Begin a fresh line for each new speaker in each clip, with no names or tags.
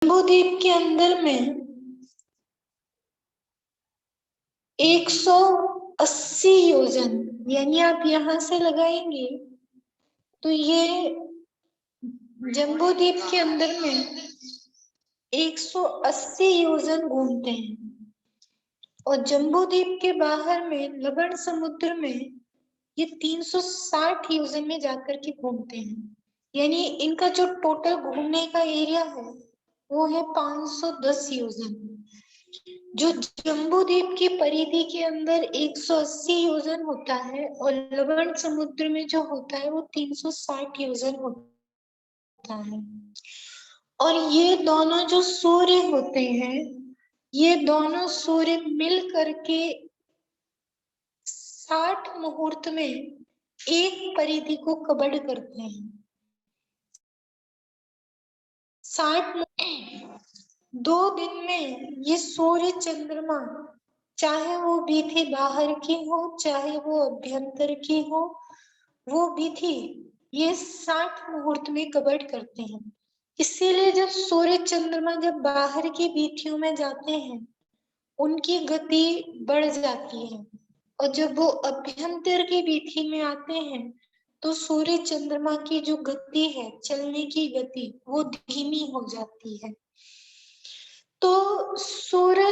जम्बूद्वीप के अंदर में 180 योजन, यानी आप यहां से लगाएंगे तो ये जम्बूद्वीप के अंदर में 180 योजन घूमते हैं। और जम्बूद्वीप के बाहर में लवण समुद्र में ये 360 योजन में जाकर के घूमते हैं। यानी इनका जो टोटल घूमने का एरिया है वो है 510 योजन। जो जम्बूद्वीप की परिधि के अंदर 180 योजन होता है और लवण समुद्र में जो होता है वो 360 योजन होता है। और ये दोनों जो सूर्य होते हैं, ये दोनों सूर्य मिल करके 60 मुहूर्त में एक परिधि को कवर करते हैं। 2 दिन में ये सूर्य चंद्रमा, चाहे वो विधि बाहर की हो चाहे वो अभ्यंतर की हो, वो विधि ये 60 मुहूर्त में कवर करते हैं। इसीलिए जब सूर्य चंद्रमा जब बाहर की वीथियों में जाते हैं उनकी गति बढ़ जाती है, और जब वो अभ्यंतर की वीथी में आते हैं तो सूर्य चंद्रमा की जो गति है, चलने की गति, वो धीमी हो जाती है। तो सूर्य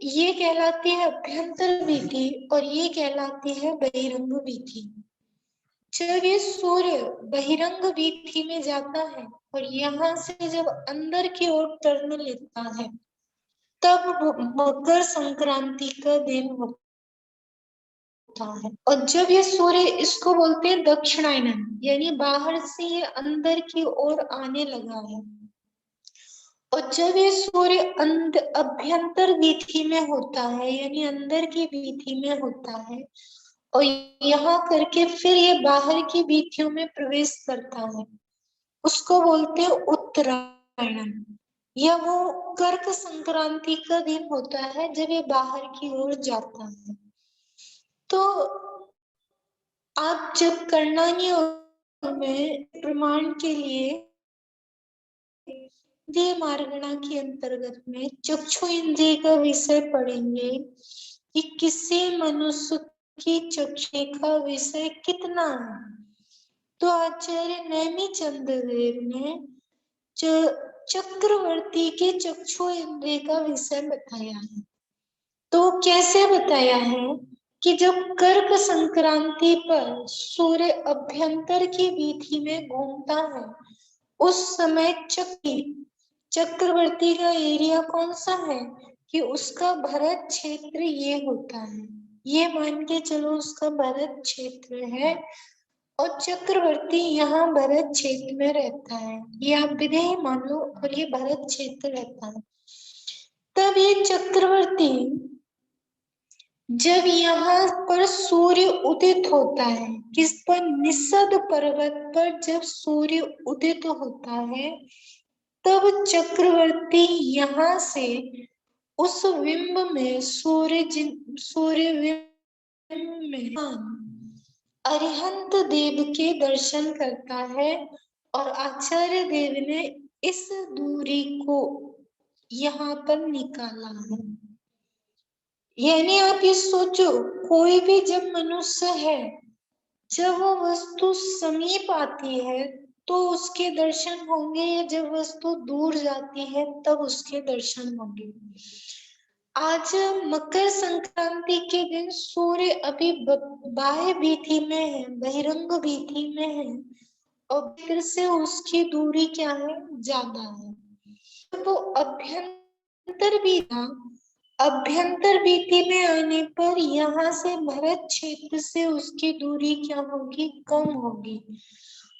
ये कहलाती है अभ्यंतर वीथी और ये कहलाती है बहिरंग वीथी। जब ये सूर्य बहिरंग वीथी में जाता है और यहाँ से जब अंदर की ओर टर्न लेता है तब मकर संक्रांति का दिन होता है। और जब ये सूर्य, इसको बोलते हैं दक्षिणायनम, यानी बाहर से ये अंदर की ओर आने लगा है। और जब ये सूर्य अभ्यंतर वीथी में होता है, यानी अंदर की वीथी में होता है, और यहाँ करके फिर ये बाहर की वीथियों में प्रवेश करता है, उसको बोलते हैं उत्तरायणम। यह वो कर्क संक्रांति का दिन होता है जब ये बाहर की ओर जाता है। तो आप जब करणानियों में प्रमाण के लिए इंद्रिय मार्गणा के अंतर्गत में चक्षु इंद्रिय का विषय पढ़ेंगे कि किसी मनुष्य की चक्षु का विषय कितना है, तो आचार्य नैमी चंद्रदेव ने चक्रवर्ती के चक्षु इंद्रिय का विषय बताया है। तो कैसे बताया है कि जब कर्क संक्रांति पर सूर्य अभ्यंतर की वीथी में घूमता है उस समय चक्रवर्ती का एरिया कौन सा है कि उसका भरत क्षेत्र ये होता है। ये मान के चलो उसका भरत क्षेत्र है और चक्रवर्ती यहाँ भरत क्षेत्र में रहता है, ये आप विधेय मान लो, और ये भरत क्षेत्र रहता है। तब ये चक्रवर्ती जब यहाँ पर सूर्य उदित होता है, किस पर, निषद पर्वत पर जब सूर्य उदित होता है तब चक्रवर्ती यहाँ से उस बिंब में सूर्य बिंब में अरिहंत देव के दर्शन करता है। और आचार्य देव ने इस दूरी को यहाँ पर निकाला है। यानी आप ये सोचो, कोई भी जब मनुष्य है, जब वो वस्तु समीप आती है तो उसके दर्शन होंगे, या जब वस्तु दूर जाती है तब उसके दर्शन होंगे। आज मकर संक्रांति के दिन सूर्य अभी बाह्य वीथी में है, बहिरंग वीथी में है, और फिर से उसकी दूरी क्या है, ज्यादा है। वो अभ्यंतर वीथी में आने पर यहाँ से भरत क्षेत्र से उसकी दूरी क्या होगी, कम होगी।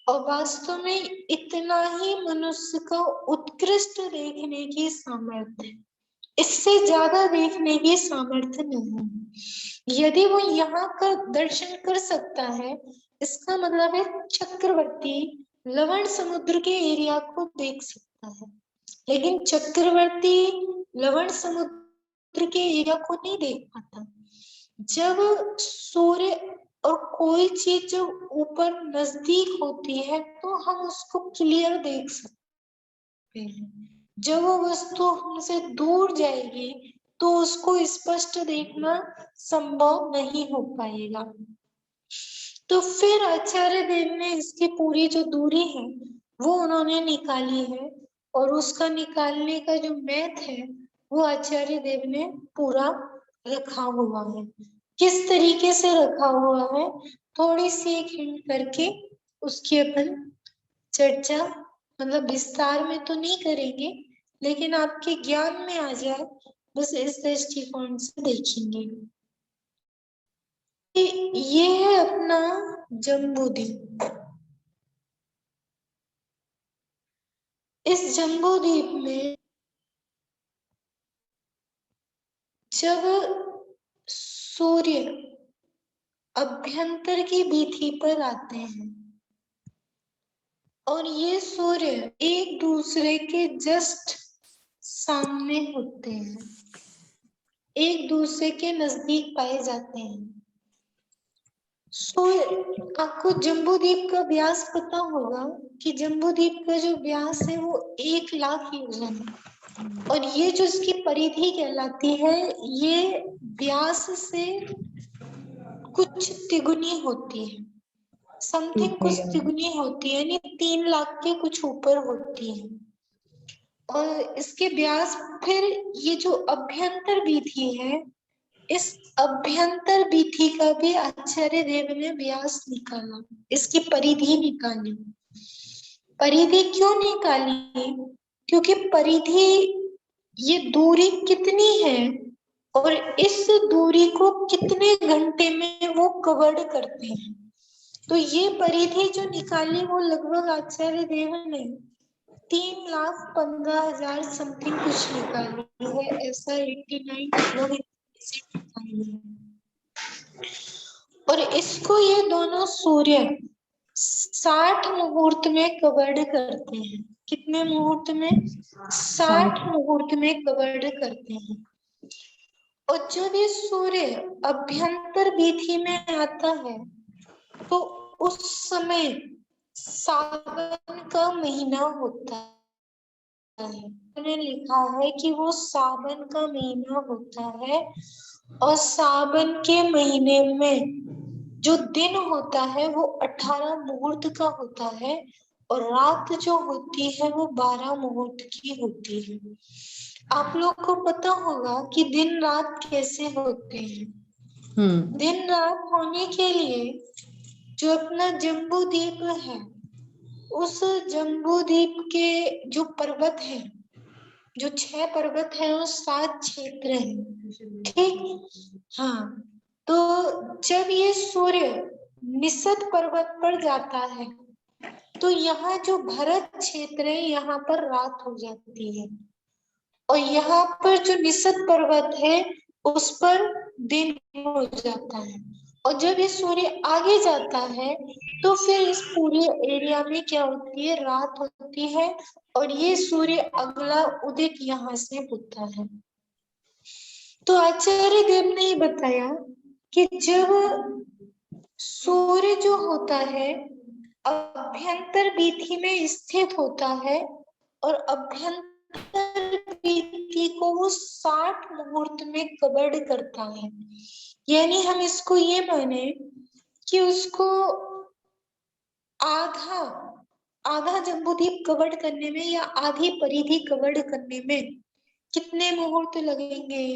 और वास्तव में इतना ही मनुष्य का उत्कृष्ट देखने की सामर्थ्य है, इससे ज्यादा देखने की सामर्थ्य नहीं है। यदि वो यहाँ का दर्शन कर सकता है, इसका मतलब है चक्रवर्ती लवण समुद्र के एरिया को देख सकता है, लेकिन चक्रवर्ती लवण समुद्र के एरिया को नहीं देख पाता। जब सूर्य और कोई चीज जब ऊपर नजदीक होती है तो हम उसको क्लियर देख सकते हैं। जब वो वस्तु हमसे दूर जाएगी तो उसको स्पष्ट देखना संभव नहीं हो पाएगा। तो फिर आचार्य देव ने इसकी पूरी जो दूरी है वो उन्होंने निकाली है, और उसका निकालने का जो मैथ है वो आचार्य देव ने पूरा रखा हुआ है। किस तरीके से रखा हुआ है, थोड़ी सी एक हिंट करके उसकी अपन चर्चा मतलब विस्तार में तो नहीं करेंगे, लेकिन आपके ज्ञान में आ जाए बस इस दृष्टिकोण से देखेंगे। ये है अपना जम्बूद्वीप। इस जम्बूद्वीप में जब सूर्य अभ्यंतर की वीथि पर आते हैं और ये सूर्य एक दूसरे के जस्ट सामने होते हैं, एक दूसरे के नजदीक पाए जाते हैं। आपको जम्बूद्वीप का व्यास पता होगा कि जम्बूद्वीप का जो व्यास है वो 1,00,000 योजन है, और ये जो इसकी परिधि कहलाती है ये व्यास से कुछ तिगुनी होती है, समथिंग कुछ तिगुनी होती है, यानी 3,00,000 के कुछ ऊपर होती है। और इसके व्यास फिर ये जो अभ्यंतर वीथि है, इस अभ्यंतर वीथि का भी आचार्य देव ने व्यास निकाला, इसकी परिधि निकाली। परिधि क्यों निकाली? क्योंकि परिधि ये दूरी कितनी है और इस दूरी को कितने घंटे में वो कवर करते हैं। तो ये परिधि जो निकाली वो लगभग आचार्य देव ने 3,15,000 समथिंग कुछ निकाली है, ऐसा 89 और इसको ये दोनों सूर्य 60 मुहूर्त में कवर्ड करते हैं। कितने मुहूर्त में? 60 मुहूर्त में कवर्ड करते हैं। और जब ये सूर्य अभ्यंतर वीथि में आता है तो उस समय सावन का महीना होता है। उन्होंने लिखा है कि वो सावन का महीना होता है, और सावन के महीने में जो दिन होता है वो 18 मुहूर्त का होता है, और रात जो होती है वो 12 मुहूर्त की होती है। आप लोग को पता होगा कि दिन रात कैसे होते हैं। दिन रात होने के लिए जो अपना जम्बूद्वीप है, उस जम्बूद्वीप के जो पर्वत है, जो 6 पर्वत है वो 7 क्षेत्र है, ठीक। हाँ, तो जब ये सूर्य निषद पर्वत पर जाता है तो यहाँ जो भरत क्षेत्र है यहाँ पर रात हो जाती है, और यहाँ पर जो निषद पर्वत है उस पर दिन हो जाता है। और जब ये सूर्य आगे जाता है तो फिर इस पूरे एरिया में क्या होती है? रात होती है, और ये सूर्य अगला उदित यहाँ से होता है। तो आचार्य देव ने ये बताया कि जब सूर्य जो होता है अभ्यंतर वीथि में स्थित होता है, और अभ्यंतर वीथि को वो 60 मुहूर्त में कवर्ड करता है, यानी हम इसको ये माने कि उसको आधा जम्बूद्वीप कवर्ड करने में या आधी परिधि कवर्ड करने में कितने मुहूर्त लगेंगे?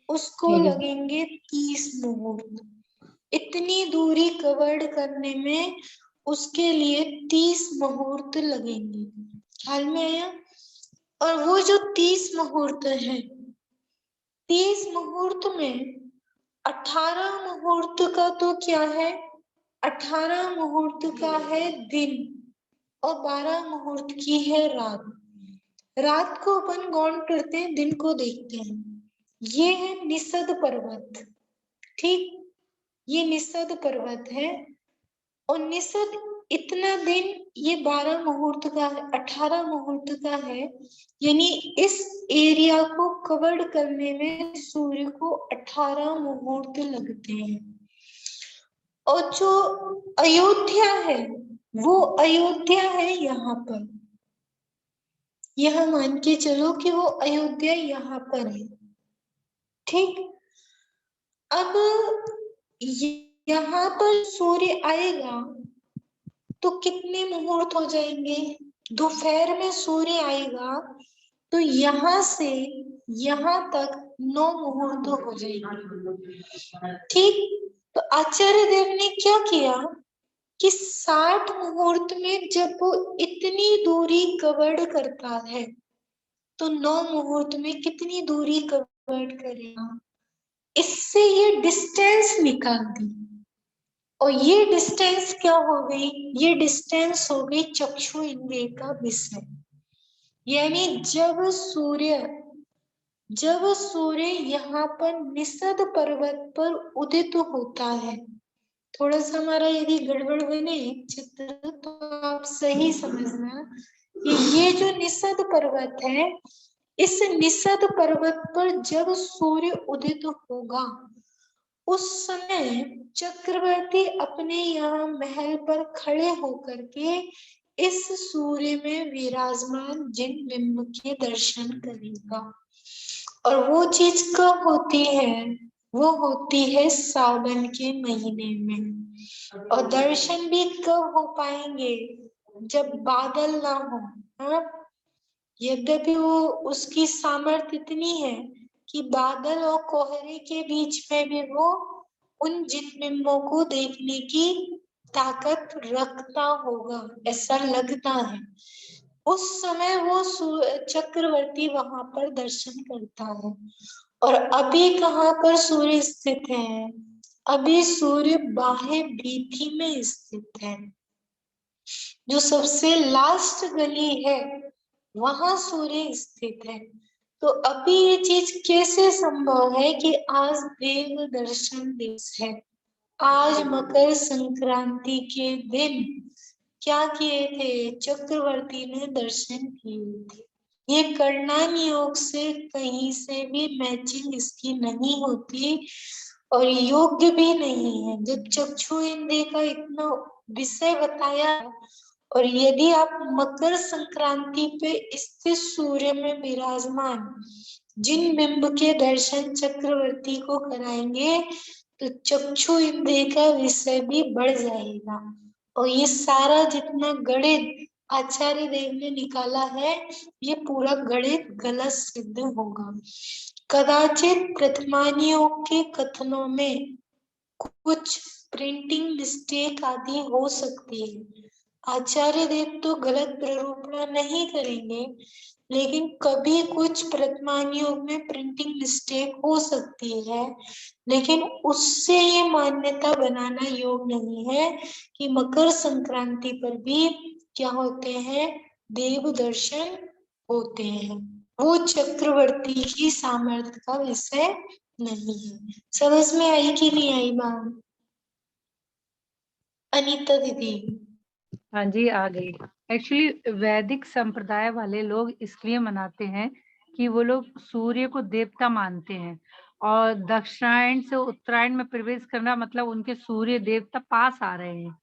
उसको लगेंगे 30 मुहूर्त। इतनी दूरी कवर्ड करने में उसके लिए 30 मुहूर्त लगेंगे। ख्याल में आया? और वो जो 30 मुहूर्त है, 30 मुहूर्त में 18 मुहूर्त का तो क्या है? 18 मुहूर्त का है दिन, और 12 मुहूर्त की है रात। रात को अपन गौण करते हैं, दिन को देखते हैं। ये है निषद पर्वत, ठीक। ये निषद पर्वत है, और निषद इतना दिन ये 12 मुहूर्त का है, 18 मुहूर्त का है, यानी इस एरिया को कवर करने में सूर्य को 18 मुहूर्त लगते हैं। और जो अयोध्या है वो अयोध्या है यहाँ पर, यह मान के चलो कि वो अयोध्या यहाँ पर है। ठीक, अब यहाँ पर सूर्य आएगा तो कितने मुहूर्त हो जाएंगे? दोपहर में सूर्य आएगा तो यहाँ से यहाँ तक 9 मुहूर्त हो जाएंगे। ठीक, तो आचार्य देव ने क्या किया कि 60 मुहूर्त में जब वो इतनी दूरी कवर करता है तो 9 मुहूर्त में कितनी दूरी कवर करेगा, इससे ये डिस्टेंस निकाल दी। और ये डिस्टेंस क्या हो गई? ये डिस्टेंस हो गई चक्षु इंद्रिय का विषय। यानी जब सूर्य यहाँ पर निषद पर्वत पर उदित होता है, थोड़ा सा हमारा यदि गड़बड़ बने चित्र तो आप सही समझना कि ये जो निषद पर्वत है, इस निषद पर्वत पर जब सूर्य उदित होगा उस समय चक्रवर्ती अपने यहाँ महल पर खड़े होकर के इस सूर्य में विराजमान जिन बिंब के दर्शन करेगा। और वो चीज कब होती है? वो होती है सावन के महीने में। और दर्शन भी कब हो पाएंगे? जब बादल ना हो। हाँ, यद्यपि वो उसकी सामर्थ्य इतनी है कि बादल और कोहरे के बीच में भी वो उन जिनबिंबों को देखने की ताकत रखता होगा, ऐसा लगता है। उस समय वो चक्रवर्ती वहां पर दर्शन करता है। और अभी कहाँ पर सूर्य स्थित है? अभी सूर्य बाह्य वीथि में स्थित है, जो सबसे लास्ट गली है वहां सूर्य स्थित है। तो अभी ये चीज कैसे संभव है कि आज देव दर्शन दिवस है, आज मकर संक्रांति के दिन क्या किए थे? चक्रवर्ती ने दर्शन किए थे। ये कर्णन योग से कहीं से भी मैचिंग इसकी नहीं होती और योग्य भी नहीं है। जब चक्षु इंद्रिय का इतना विषय बताया और यदि आप मकर संक्रांति पे स्थित सूर्य में विराजमान जिन बिंब के दर्शन चक्रवर्ती को कराएंगे तो चक्षु इंद्रिय का विषय भी बढ़ जाएगा। और ये सारा जितना गणित आचार्य देव ने निकाला है, ये पूरा गणित गलत सिद्ध होगा। कदाचित प्रथमानियों के कथनों में कुछ प्रिंटिंग मिस्टेक आदि हो सकती है। आचार्य देव तो गलत प्ररूपणा नहीं करेंगे, लेकिन कभी कुछ प्रथमान योग में प्रिंटिंग मिस्टेक हो सकती है, लेकिन उससे ये मान्यता बनाना योग नहीं है कि मकर संक्रांति पर भी क्या होते हैं? देव दर्शन होते हैं। वो चक्रवर्ती की सामर्थ्य का विषय नहीं है। समझ में आई कि नहीं आई बात? अनीता दीदी।
हाँ जी, आ गई। एक्चुअली वैदिक संप्रदाय वाले लोग इसलिए मनाते हैं कि वो लोग सूर्य को देवता मानते हैं और दक्षिणायन से उत्तरायण में प्रवेश करना मतलब उनके सूर्य देवता पास आ रहे हैं,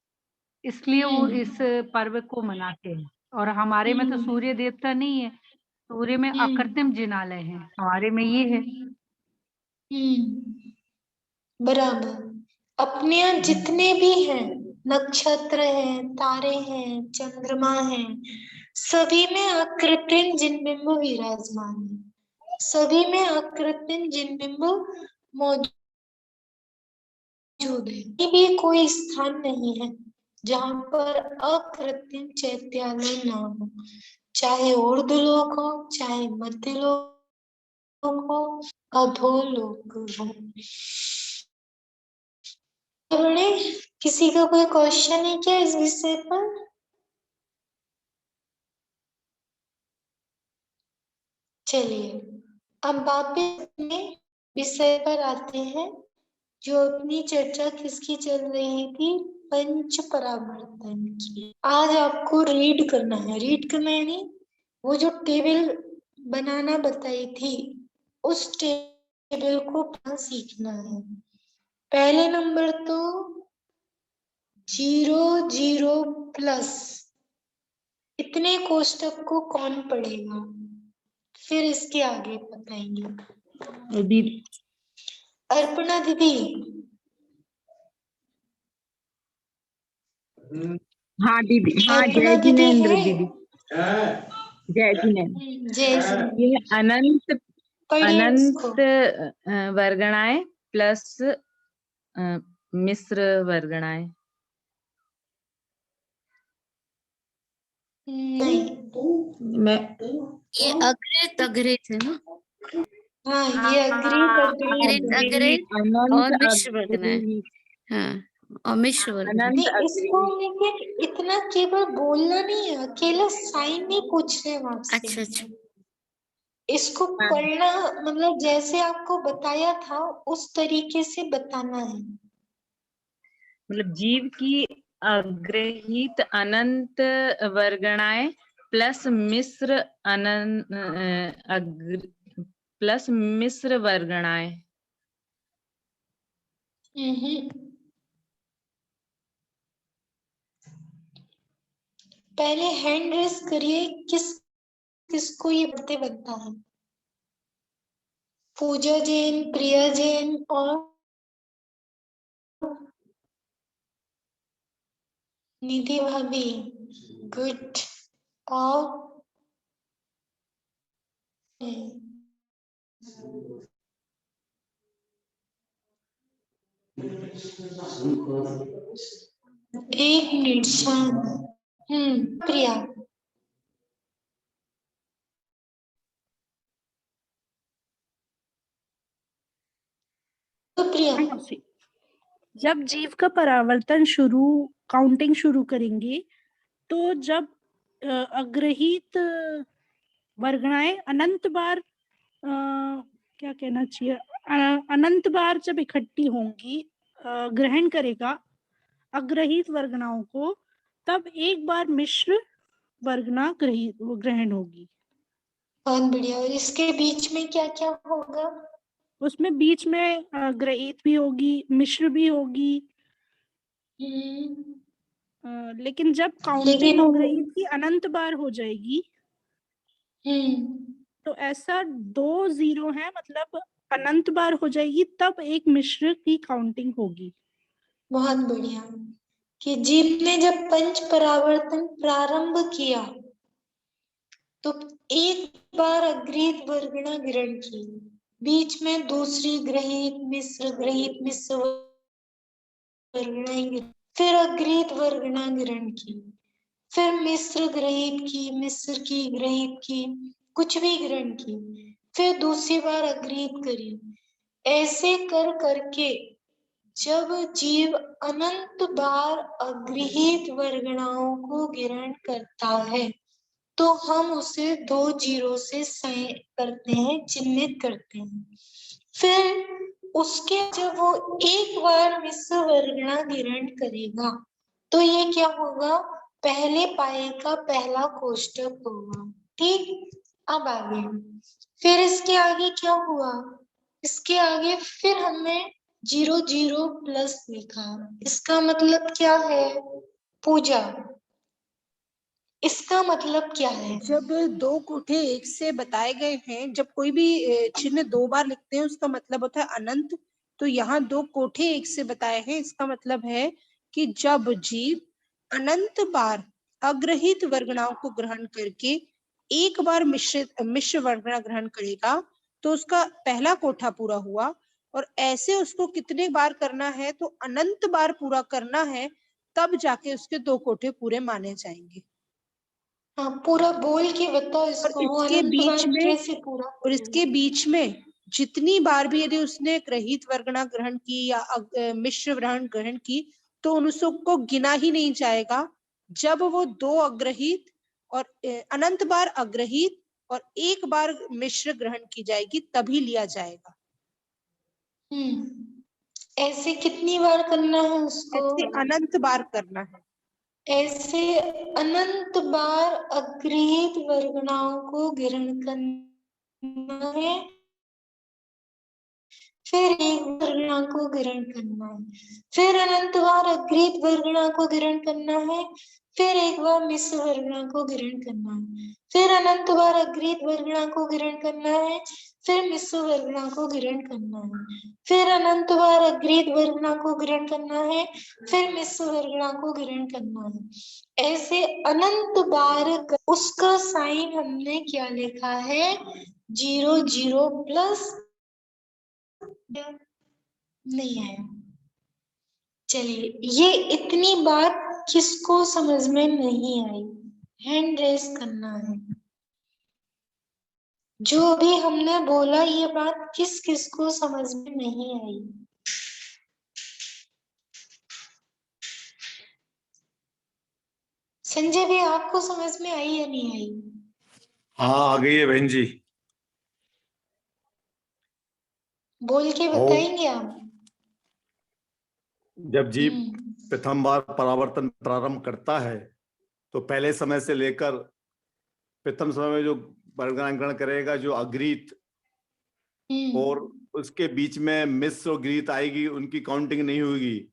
इसलिए वो इस पर्व को मनाते हैं। और हमारे में तो सूर्य देवता नहीं है, सूर्य में अकृत्रिम जिनालय है, हमारे में ये है।
बराबर। अपने यहाँ जितने भी हैं, नक्षत्र हैं, तारे हैं, चंद्रमा हैं, सभी में अकृत्रिम जिनबिंब विराजमान है। सभी में अकृत्रिम जिनबिंब मौजूद है। कहीं भी कोई स्थान नहीं है जहाँ पर अकृत्रिम चैत्यालय ना हो, चाहे ऊर्ध्वलोक हो, चाहे मध्यलोक हो, अधोलोक हो। किसी का कोई क्वेश्चन है क्या इस विषय पर? चलिए अब वापिस में विषय पर आते हैं। जो अपनी चर्चा किसकी चल रही थी? पंच परावर्तन की। आज आपको रीड करना है, रीड करना है नहीं, वो जो टेबल बनाना बताई थी उस टेबल को सीखना है। पहले नंबर तो 0 0 प्लस इतने कोष्टक को कौन पढ़ेगा? फिर इसके आगे बताएंगे।
दीदी
अर्पणा दीदी।
हाँ दीदी, हाँ
अर्पणा
जय
दीदी
जिनेन्द्र
है?
दीदी, जय जिनेन्द्र।
जय श्री।
ये अनंत
पढ़िए इसको।
वर्गणाएं प्लस मिश्र वर्गणाएं।
नहीं,
मैं
ये अग्रित अग्रित है ना?
हाँ ये अग्रित
अग्रित
अग्रित।
अग्रित और
अनंत
मिश्र वर्गना है।
अग्रिहित,
हाँ, और मिश्र वर्गना।
अनंत
नहीं, इसको
अग्रिहित।
लेके इतना केवल बोलना नहीं है, अकेला साइन नहीं पूछ रहे हैं आपसे।
अच्छा अच्छा।
इसको पढ़ना मतलब जैसे आपको बताया था उस तरीके से बताना है।
मतलब जीव की अग्रहित अनंत वर्गणाएं प्लस मिश्र प्लस मिश्र वर्गणाएं।
पहले हैंड रेस करिए, किसको ये पढ़ते बनता है? पूजा जैन, प्रिया जैन और निधि भाभी। गुड। और एक मिनट शांत। प्रिया। तो प्रिया
जब जीव का परावर्तन काउंटिंग शुरू करेंगे, तो जब अग्रहित वर्गणाएं अनंत बार क्या कहना चाहिए, अनंत बार जब इकट्ठी होंगी, ग्रहण करेगा अग्रहित वर्गणाओं को, तब एक बार मिश्र वर्गना ग्रहण होगी।
बहुत बढ़िया। और इसके बीच में क्या क्या होगा?
उसमें बीच में ग्रहित भी होगी, मिश्र भी होगी। लेकिन जब काउंटिंग
लेकिन
अग्रहित की अनंत बार हो जाएगी, तो ऐसा 2 0 है, मतलब अनंत बार हो जाएगी, तब एक मिश्र की काउंटिंग होगी।
बहुत बढ़िया। कि जीव ने जब पंच परावर्तन प्रारंभ किया तो एक बार अग्रहित वर्गणा ग्रहण की, बीच में दूसरी ग्रहित मिश्र वर्गणा, फिर अग्रहित वर्गणा ग्रहण की, फिर मिश्र ग्रहित की, मिश्र की ग्रहित की, कुछ भी ग्रहण की, फिर दूसरी बार अग्रहित करी। ऐसे कर करके जब जीव अनंत बार अग्रहित वर्गणाओं को ग्रहण करता है तो हम उसे 2 0 से करते हैं, चिन्हित करते हैं। फिर उसके जब वो एक बार मिश्र वर्गणा ग्रहण करेगा तो ये क्या होगा? पहले पाए का पहला कोष्टक होगा। ठीक। अब आगे फिर इसके आगे क्या हुआ? इसके आगे फिर हमने 0 0 प्लस लिखा। इसका मतलब क्या है? पूजा। इसका मतलब क्या है?
जब 2 कोठे एक से बताए गए हैं, जब कोई भी चिन्ह 2 बार लिखते हैं, उसका मतलब होता है अनंत। तो यहाँ 2 कोठे एक से बताए हैं, इसका मतलब है कि जब जीव अनंत बार अग्रहित वर्गणाओं को ग्रहण करके एक बार मिश्र वर्गणा ग्रहण करेगा तो उसका पहला कोठा पूरा हुआ। और ऐसे उसको कितने बार करना है? तो अनंत बार पूरा करना है, तब जाके उसके 2 कोठे पूरे माने जाएंगे।
हाँ, पूरा बोल के बताओ इसको।
और इसके बीच में जितनी बार भी यदि उसने ग्रहित वर्गणा ग्रहण की या मिश्र वर्गणा ग्रहण की, तो उन सबको गिना ही नहीं जाएगा। जब वो 2 अग्रहित और अनंत बार अग्रहित और एक बार मिश्र ग्रहण की जाएगी, तभी लिया जाएगा।
ऐसे कितनी बार करना है उसको?
ऐसे अनंत बार करना है।
ऐसे अनंत बार अग्रहित वर्गणाओं को ग्रहण करना है, फिर एक वर्गणा को ग्रहण करना है, फिर अनंत बार अग्रहित वर्गणा को ग्रहण करना है, फिर एक बार मिश्र वर्गणा को ग्रहण करना है, फिर अनंत बार अग्रित वर्गणा को ग्रहण करना है, फिर मिश्र वर्गणा को ग्रहण करना है, फिर अनंत बार अग्रित वर्गणा को ग्रहण करना है, फिर मिश्र वर्गणा को ग्रहण करना है। ऐसे अनंत बार उसका साइन हमने क्या लिखा है, 0 0 प्लस नहीं आया। चलिए, ये इतनी बात किसको समझ में नहीं आई, हैंड रेस करना है। जो भी हमने बोला ये बात किस किस को समझ में नहीं आई। संजय भी आपको समझ में आई या नहीं आई?
हाँ, आ गई है बहन जी।
बोल के बताएंगे आप?
जब जीव प्रथम बार परावर्तन प्रारंभ करता है तो पहले समय से लेकर प्रथम समय में जो वर्गीकरण करेगा, जो अग्रित और उसके बीच में मिश्र और ग्रीत आएगी, उनकी काउंटिंग नहीं होगी।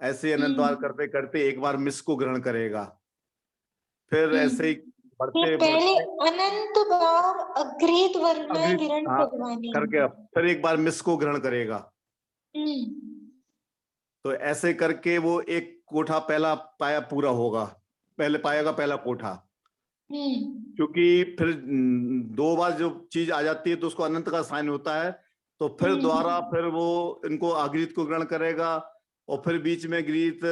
ऐसे अनंत बार करते करते एक बार मिश्र को ग्रहण करेगा, फिर ऐसे ही बढ़ते
पहले अनंत बार अग्रित वर्ण में ग्रहण
करके फिर एक बार मिश्र को ग्रहण करेगा। तो ऐसे करके वो एक कोठा पहला पाया पूरा होगा, पहले पाएगा पहला कोठा। क्योंकि फिर 2 बार जो चीज आ जाती है तो उसको अनंत का साइन होता है, तो फिर द्वारा फिर वो इनको अग्रित को ग्रहण करेगा और फिर बीच में ग्रीत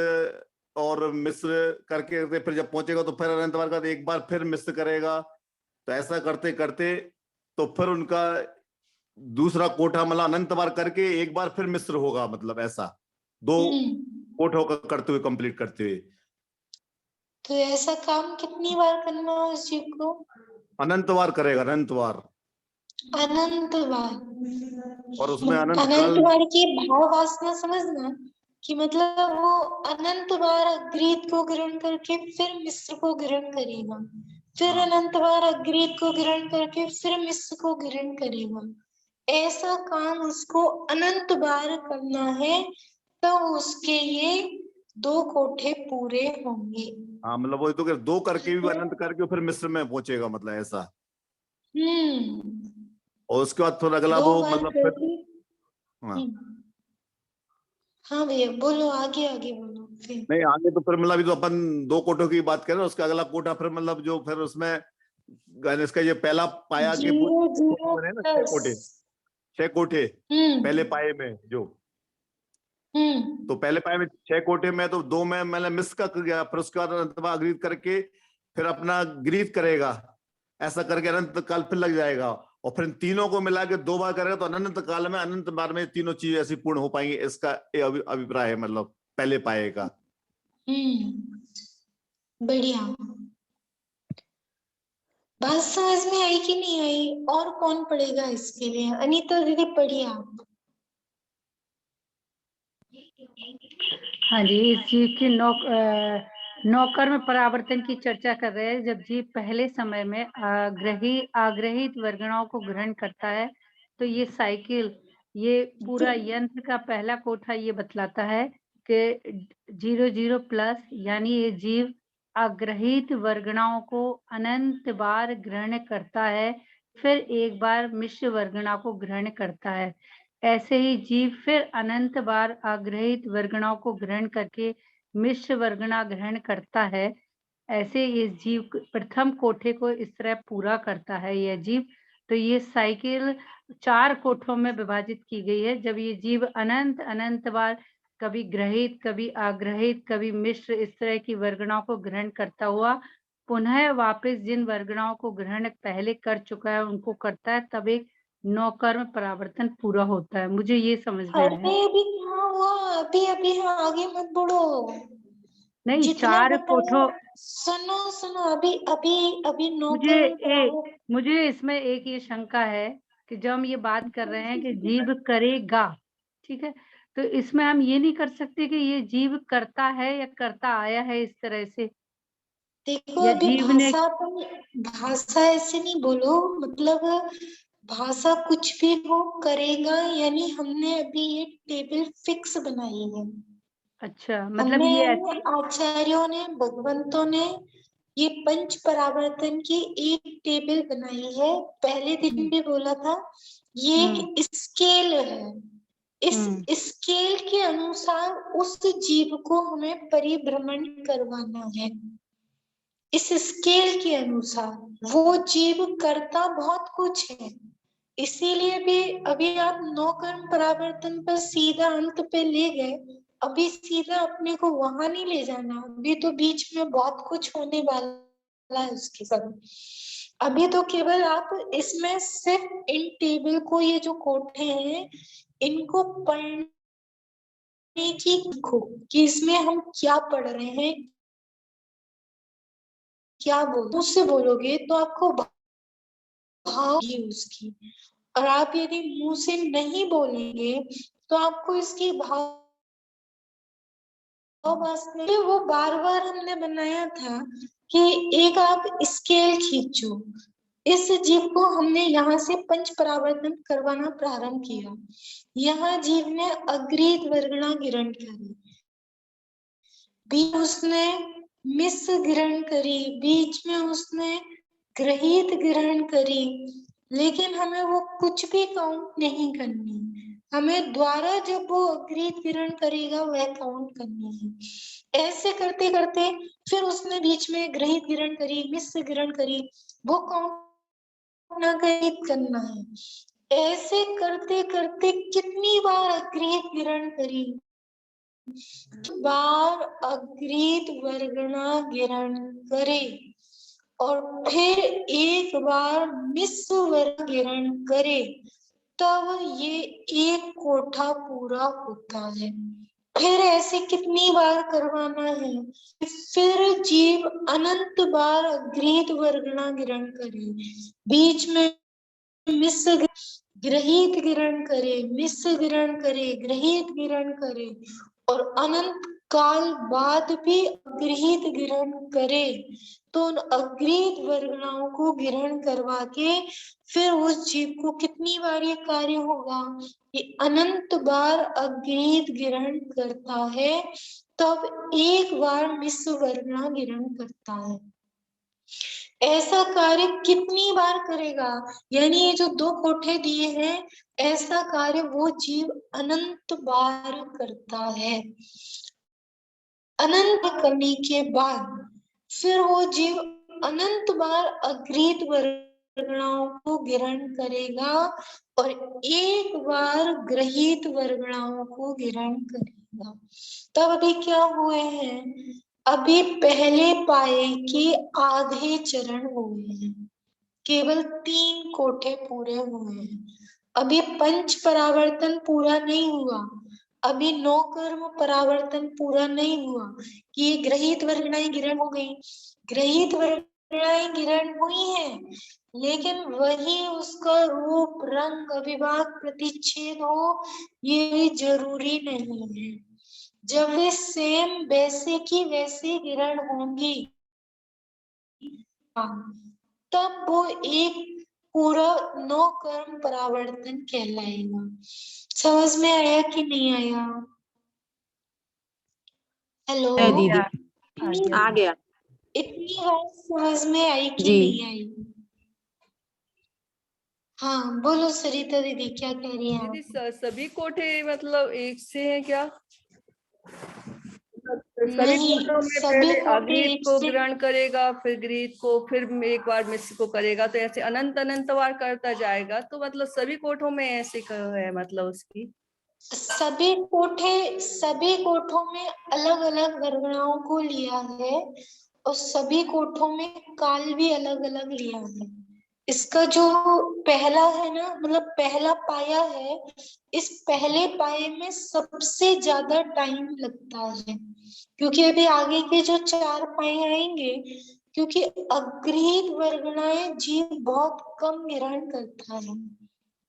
और मिश्र करके फिर जब पहुंचेगा तो फिर अनंत बार का एक बार फिर मिश्र करेगा। तो ऐसा करते करते तो फिर उनका दूसरा कोठा मतलब अनंत बार करके एक बार फिर मिश्र होगा, मतलब ऐसा 2 कोठों का करते हुए कंप्लीट करते हुए।
तो ऐसा काम कितनी बार करना है उस जीव को?
अनंत बार करेगा, अनंत बार।
अनंत बार।
और उसमें अनंत
बार की भाव वासना समझना कि मतलब वो अनंत बार अग्रित को ग्रहण करके फिर मिश्र को ग्रहण करेगा, फिर अनंत बार अग्रित को ग्रहण करके फिर मिश्र को ग्रहण करेगा। ऐसा काम उसको अनंत बार करना है, तो उसके ये 2 कोठे पूरे होंगे।
हाँ, मतलब वो तो 2 करके भी अनंत करके फिर मिश्र में पहुंचेगा, मतलब ऐसा। और उसके बाद फिर अगला वो मतलब फिर
हाँ भैया बोलो, आगे आगे बोलो।
नहीं, आगे तो फिर मतलब तो अपन 2 कोठों की बात करें, उसका अगला कोठा फिर मतलब जो फिर उसमें इसका ये पहला पाया के 6 कोठे पहले पाए में जो, तो पहले पाए में 6 कोठे में तो 2 में मतलब मिस का गया, फिर उसके बाद अनंत बार अग्रित करके फिर अपना ग्रीत करेगा। ऐसा करके अनंत काल फिर लग जाएगा और फिर तीनों को मिला के 2 बार करेगा तो अनंत काल में अनंत बार में तीनों चीजें ऐसी पूर्ण हो पाएंगी। इसका अभिप्राय है, मतलब पहले पाए का।
बढ़िया। बात समझ में आई कि नहीं आई? और कौन पढ़ेगा इसके लिए? अनीता दीदी पढ़िए आप।
हाँ जी, इस जीव की नौकर में परावर्तन की चर्चा कर रहे हैं। जब जीव पहले समय में आग्रहित वर्गणाओं को ग्रहण करता है तो ये साइकिल, ये पूरा यंत्र का पहला कोठा ये बतलाता है कि 0 0 प्लस, यानी ये जीव आग्रहित वर्गणाओं को अनंत बार ग्रहण करता है, फिर एक बार मिश्र वर्गणा को ग्रहण करता है। ऐसे ही जीव फिर अनंत बार आग्रहित वर्गणाओं को ग्रहण करके मिश्र वर्गणा ग्रहण करता है। ऐसे इस जीव प्रथम कोठे को इस तरह पूरा करता है यह जीव। तो ये साइकिल 4 कोठों में विभाजित की गई है। जब ये जीव अनंत बार कभी ग्रहित, कभी आग्रहित, कभी मिश्र, इस तरह की वर्गणाओं को ग्रहण करता हुआ पुनः वापस जिन वर्गणाओं को ग्रहण पहले कर चुका है उनको करता है, तब एक नौकर्म परावर्तन पूरा होता है। मुझे ये समझ में आया।
अभी कहाँ हुआ? अभी आगे मत बढ़ो।
नहीं, 4 कोठों।
सुनो अभी
मुझे इसमें एक ये शंका है कि जब हम ये बात कर रहे हैं कि जीव करेगा, ठीक है, तो इसमें हम ये नहीं कर सकते कि ये जीव करता है या करता आया है इस तरह से।
देखो अभी भाषा ऐसे नहीं बोलो, मतलब भाषा कुछ भी हो करेगा, यानी हमने अभी ये टेबल फिक्स बनाई है।
अच्छा, मतलब ये
हमने आचार्यों ने, भगवंतों ने ये पंच परावर्तन की एक टेबल बनाई है। पहले दिन भी बोला था, ये एक स्केल है। इस स्केल के अनुसार उस जीव को हमें परिभ्रमण करवाना है। इस स्केल के अनुसार वो जीव करता बहुत कुछ है। इसीलिए भी अभी आप 9 कर्म परावर्तन पर सीधा अंत पे ले गए, अभी सीधा अपने को वहां नहीं ले जाना, अभी तो बीच में बहुत कुछ होने वाला है उसके साथ। अभी तो केवल आप इसमें सिर्फ इन टेबल को, ये जो कोठे हैं, इनको पढ़ने की कि इसमें हम क्या पढ़ रहे हैं, क्या उससे बोलोगे तो आपको भाव उसकी, और आप यदि मुंह से नहीं बोलेंगे तो आपको इसकी भाव वास्तव वो बार बार हमने बनाया था कि एक आप स्केल खींचो। इस जीव को हमने यहाँ से पंच परावर्तन करवाना प्रारंभ किया। यहाँ जीव ने अग्रित वर्गणा ग्रहण करी, बीच उसने मिस ग्रहण करी, बीच में उसने ग्रहित ग्रहण करी, लेकिन हमें वो कुछ भी काउंट नहीं करनी। हमें द्वारा जब वो अग्रित ग्रहण करेगा वह काउंट करनी है। ऐसे करते करते फिर उसने बीच में ग्रहित ग्रहण करी, मिस ग्रहण करी, वो काउंट ना करना है। ऐसे करते करते कितनी बार अग्रित ग्रहण करी, बार अग्रित वर्गणा ग्रहण करे और फिर एक बार मिस वर्ग ग्रहण करे, तब ये एक कोठा पूरा होता है। फिर ऐसे कितनी बार करवाना है, फिर जीव अनंत बार अग्रित वर्गणा ग्रहण करे, बीच में मिस ग्रहित ग्रहण करे, मिस ग्रहण करे, ग्रहित ग्रहण करे, और अनंत काल बाद भी अग्रहित ग्रहण करे। तो उन अग्रहित वर्गणाओं को ग्रहण करवा के फिर उस जीव को कितनी बार ये कार्य होगा, ये अनंत बार अग्रहित ग्रहण करता है, तब एक बार मिस वर्गणा ग्रहण करता है। ऐसा कार्य कितनी बार करेगा, यानी ये जो 2 कोठे दिए हैं, ऐसा कार्य वो जीव अनंत बार करता है। अनंत करने के बाद फिर वो जीव अनंत बार अग्रित वर्गणाओं को ग्रहण करेगा और एक बार ग्रहित वर्गणाओं को ग्रहण करेगा। तब अभी क्या हुए हैं, अभी पहले पाए के आधे चरण हुए हैं, केवल 3 कोठे पूरे हुए हैं। अभी पंच परावर्तन पूरा नहीं हुआ, अभी 9 कर्म परावर्तन पूरा नहीं हुआ कि ये ग्रहित वर्गणाएं ग्रहण हो गई। ग्रहित वर्गणाएं ग्रहण हुई हैं, लेकिन वही उसका रूप, रंग, अविभाग, प्रतिच्छेद हो, ये जरूरी नहीं है। जब वे सेम वैसे की वैसे ग्रहण होंगी, तब वो एक पूरा 9 कर्म परावर्तन कहलाएगा। समझ में आया कि नहीं आया? हेलो
दीदी
आ गया
इतनी बात समझ में आई कि
जी।
नहीं आई? हाँ बोलो सरिता दीदी, क्या कह रही हैं
दीदी
आप?
सभी कोठे मतलब एक से हैं क्या? सभी
नहीं,
कोठों में
सभी
पहले
कोठे
अग्रित
एक
को
से,
ग्रहण करेगा, फिर ग्रीत को, फिर एक बार मिश्र को करेगा, तो ऐसे अनंत अनंत बार करता जाएगा। तो मतलब सभी कोठों में ऐसे है मतलब उसकी
सभी कोठों में अलग अलग वर्गणाओं को लिया है और सभी कोठों में काल भी अलग अलग लिया है। इसका जो पहला है ना, मतलब पहला पाया है, इस पहले पाए में सबसे ज्यादा टाइम लगता है, क्योंकि अभी आगे के जो 4 पाए आएंगे, क्योंकि अग्रहित वर्गणाएं जीव बहुत कम ग्रहण करता है,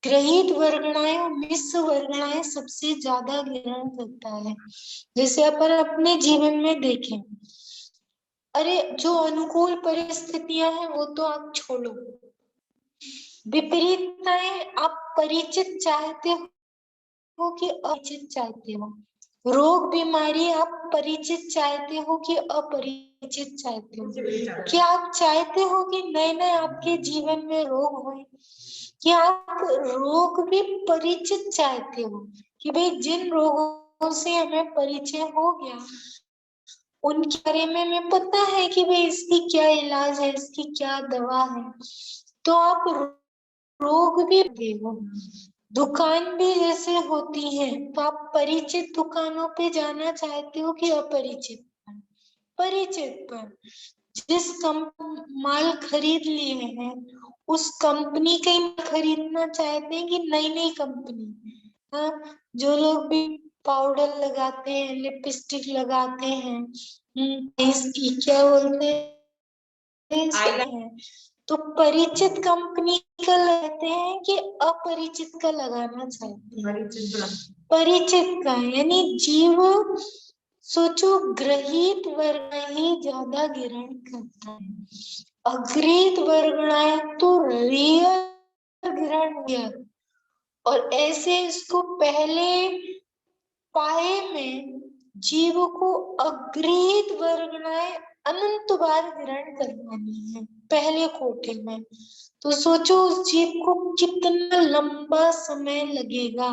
ग्रहित वर्गणाएं और मिश्र वर्गणाएं सबसे ज्यादा ग्रहण करता है। जैसे अपन अपने जीवन में देखें, अरे जो अनुकूल परिस्थितियां हैं वो तो आप छोड़ो, विपरीतताएं आप परिचित चाहते हो कि अपरिचित चाहते हो, रोग बीमारी आप परिचित चाहते हो कि अपरिचित चाहते हो? क्या आप चाहते हो कि नए नए आपके जीवन में रोग होए? क्या आप रोग भी परिचित चाहते हो कि भाई जिन रोगों से हमें परिचय हो गया उनके बारे में हमें पता है कि भाई इसकी क्या इलाज है, इसकी क्या दवा है, तो आप रोग भी देखो। दुकान भी जैसे होती है तो आप परिचित दुकानों पे जाना चाहते हो कि अपरिचित पर? परिचित पर। जिस माल खरीद लिए हैं उस कंपनी का ही खरीदना चाहते हैं कि नई नई कंपनी? हाँ, जो लोग भी पाउडर लगाते हैं, लिपस्टिक लगाते हैं, इसकी क्या बोलते हैं, तो परिचित कंपनी का लगाते हैं कि अपरिचित का लगाना चाहते हैं? परिचित का, यानी जीव सोचो ग्रहित वर्ग ही ज्यादा ग्रहण करता है, अग्रहित वर्गणाएं तो रियल ग्रहण किया, और ऐसे इसको पहले पाए में जीव को अग्रहित वर्गणाएं अनंत बार ग्रहण करवानी है पहले कोठे में। तो सोचो उस जीव को कितना लंबा समय लगेगा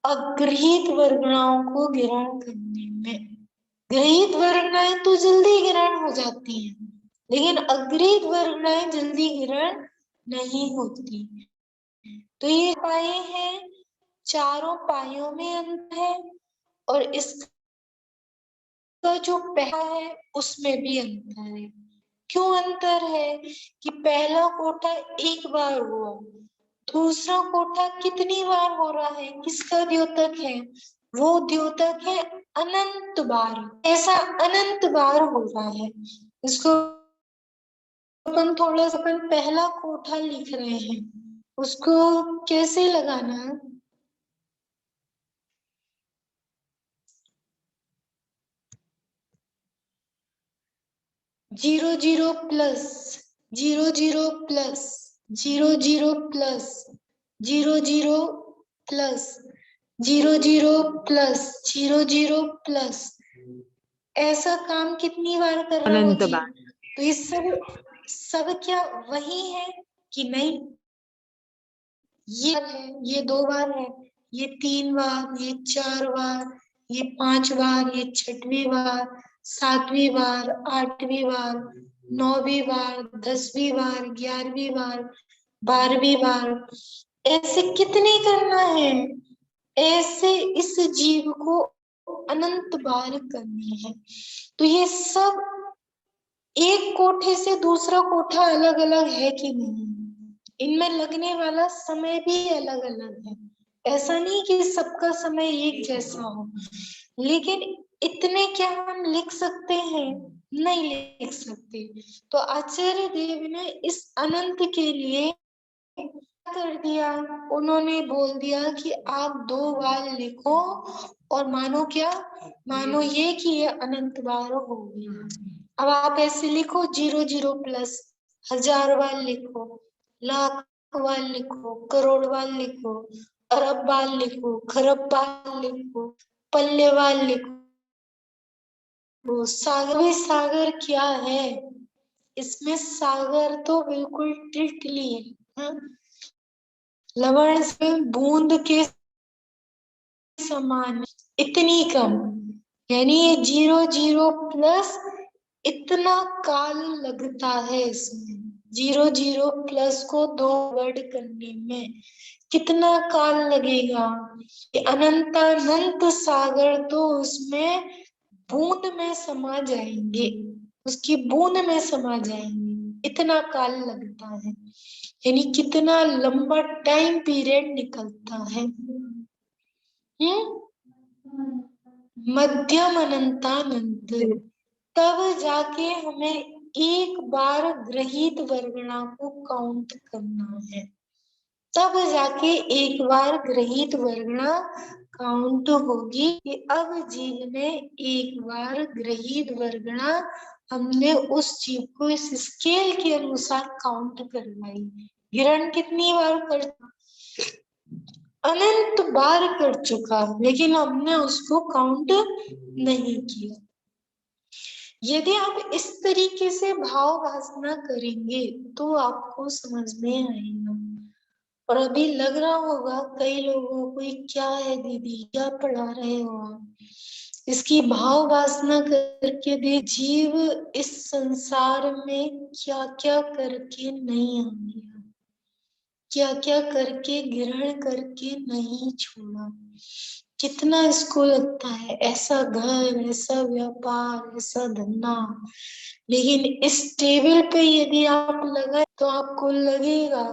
अग्रहित वर्गणाओं को ग्रहण करने में। ग्रहित वर्गणाएं तो जल्दी ग्रहण हो जाती हैं, लेकिन अग्रहित वर्गणाएं जल्दी ग्रहण नहीं होती। तो ये पाए हैं, चारों पायों में अंतर है, और इसका जो पहला है उसमें भी अंतर है। क्यों अंतर है कि पहला कोठा एक बार हुआ, दूसरा कोठा कितनी बार हो रहा है? किसका द्योतक है? वो द्योतक है अनंत बार, ऐसा अनंत बार हो रहा है। इसको अपन थोड़ा सा अपन पहला कोठा लिख रहे हैं, उसको कैसे लगाना? 0 0 plus 0 0 plus 0 0 plus 0 0 plus 0 0 plus 0 0 plus, ऐसा काम कितनी बार कर रहा है जी? तो ये सब क्या वही है कि नहीं? ये है, ये 2 बार है, ये 3 बार, ये 4 बार, ये 5 बार, ये 6वीं बार, 7वीं बार, 8वीं बार, 9वीं बार, 10वीं बार, 11वीं बार, 12वीं बार, ऐसे कितने करना है? ऐसे इस जीव को अनंत बार करनी है। तो ये सब एक कोठे से दूसरा कोठा अलग अलग है कि नहीं? इनमें लगने वाला समय भी अलग अलग है। ऐसा नहीं कि सबका समय एक जैसा हो, लेकिन इतने क्या हम लिख सकते हैं? नहीं लिख सकते। तो आचार्य देव ने इस अनंत के लिए कर दिया, उन्होंने बोल दिया कि आप 2 बार लिखो, और मानो क्या? मानो ये कि ये अनंत बार हो गया। अब आप ऐसे लिखो 0 0 प्लस 1000 बार लिखो, लाख बार लिखो, करोड़ बार लिखो, अरब बार लिखो, खरब बार लिखो, पल्ले बार लिखो। सागर क्या है? इसमें सागर तो बिल्कुल टिटली है, लवण से बूंद के समान, इतनी कम। यानी ये 0 0 प्लस इतना काल लगता है इसमें। 0 0 प्लस को 2 वर्ड करने में कितना काल लगेगा? अनंतानंत सागर तो उसमें बूंद में समा जाएंगे, उसकी बूंद में समा जाएंगे, इतना काल लगता है। यानी कितना लंबा टाइम पीरियड निकलता है। मध्यम अनंतानंत, तब जाके हमें एक बार ग्रहित वर्गणा को काउंट करना है, तब जाके एक बार ग्रहित वर्गणा काउंट होगी कि अब जीव ने एक बार ग्रहित वर्गणा, हमने उस जीव को इस स्केल के अनुसार काउंट करवाई। ग्रहण कितनी बार करता? अनंत बार कर चुका, लेकिन हमने उसको काउंट नहीं किया। यदि आप इस तरीके से भाव भासना करेंगे तो आपको समझ में आएगा। और अभी लग रहा होगा कई लोगों को, क्या है दीदी, क्या पढ़ा रहे हो आप? इसकी भाव वासना करके दे, जीव इस संसार में क्या क्या करके नहीं आ गया, क्या क्या करके ग्रहण करके नहीं छोड़ा। कितना इसको लगता है ऐसा घर, ऐसा व्यापार, ऐसा धंधा, लेकिन इस टेबल पे यदि आप लगाए तो आपको लगेगा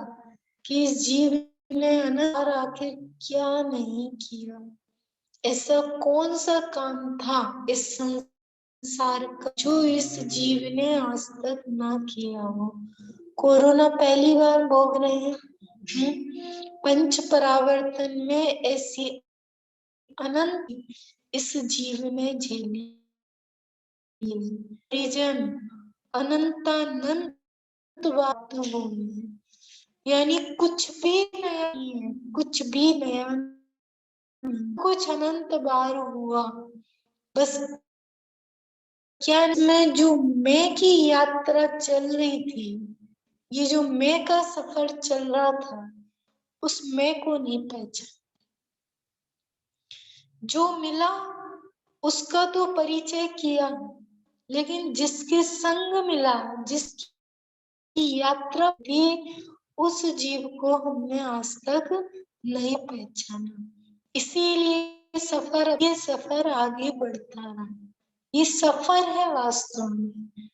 कि इस जीव ने अनंत आखिर क्या नहीं किया। ऐसा कौन सा काम था इस संसार का जो इस जीव ने आज तक ना किया हो। कोरोना पहली बार भोग रहे हैं। पंच परावर्तन में ऐसी अनंत इस जीव ने झेली। परिजन अनंतानंत बात होगी, यानी कुछ भी नया नहीं है, कुछ भी नया, कुछ अनंत बार हुआ। बस क्या में जो मैं की यात्रा चल रही थी, ये जो मैं का सफर चल रहा था, उस मैं को नहीं पहचाना। जो मिला उसका तो परिचय किया, लेकिन जिसके संग मिला, जिसकी यात्रा थी, उस जीव को हमने आज तक नहीं पहचाना। इसीलिए ये सफर आगे बढ़ता रहा। ये सफर है वास्तव में।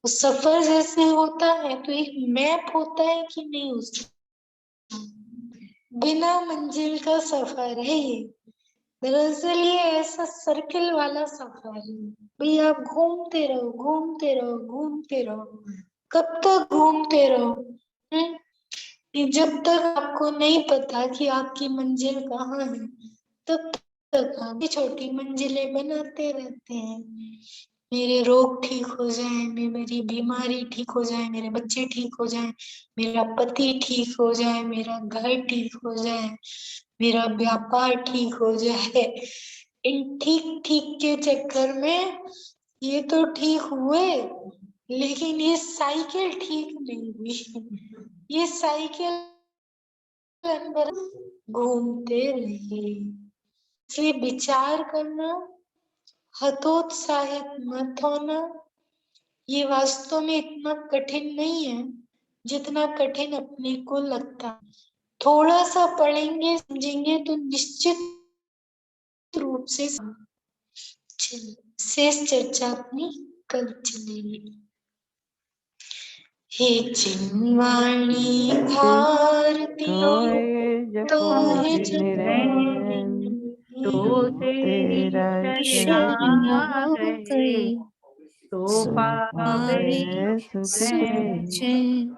सफर जैसे होता है तो एक मैप होता है कि नहीं, उसका बिना मंजिल का सफर है ये। दरअसल ये ऐसा सर्किल वाला सफर है। भाई आप घूमते रहो, घूमते रहो, घूमते रहो। कब तक घूमते रहो? जब तक आपको नहीं पता कि आपकी मंजिल कहाँ है, तब तक आप छोटी मंजिलें बनाते रहते हैं। मेरे रोग ठीक हो जाए, मेरी बीमारी ठीक हो जाए, मेरे बच्चे ठीक हो जाए, मेरा पति ठीक हो जाए, मेरा घर ठीक हो जाए, मेरा व्यापार ठीक हो जाए। इन ठीक ठीक के चक्कर में ये तो ठीक हुए, लेकिन ये साइकिल ठीक नहीं हुई। ये साइकिल अंदर घूमते रहे। इसलिए विचार करना, हतोत्साहित मत होना। ये वास्तव में इतना कठिन नहीं है जितना कठिन अपने को लगता। थोड़ा सा पढ़ेंगे, समझेंगे तो निश्चित रूप से शेष चर्चा अपनी कल चलेगी। हे चिन्वाणी भारती तो है
तो तेरा
शरण
शरण
गए
तो पावे
सुख चैन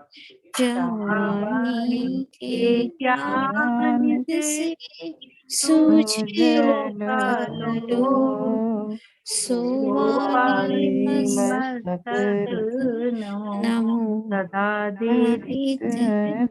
जवानी के
ज्ञान
से सूझे लो सोवाली मस्तक नमो
सदा
आदित्य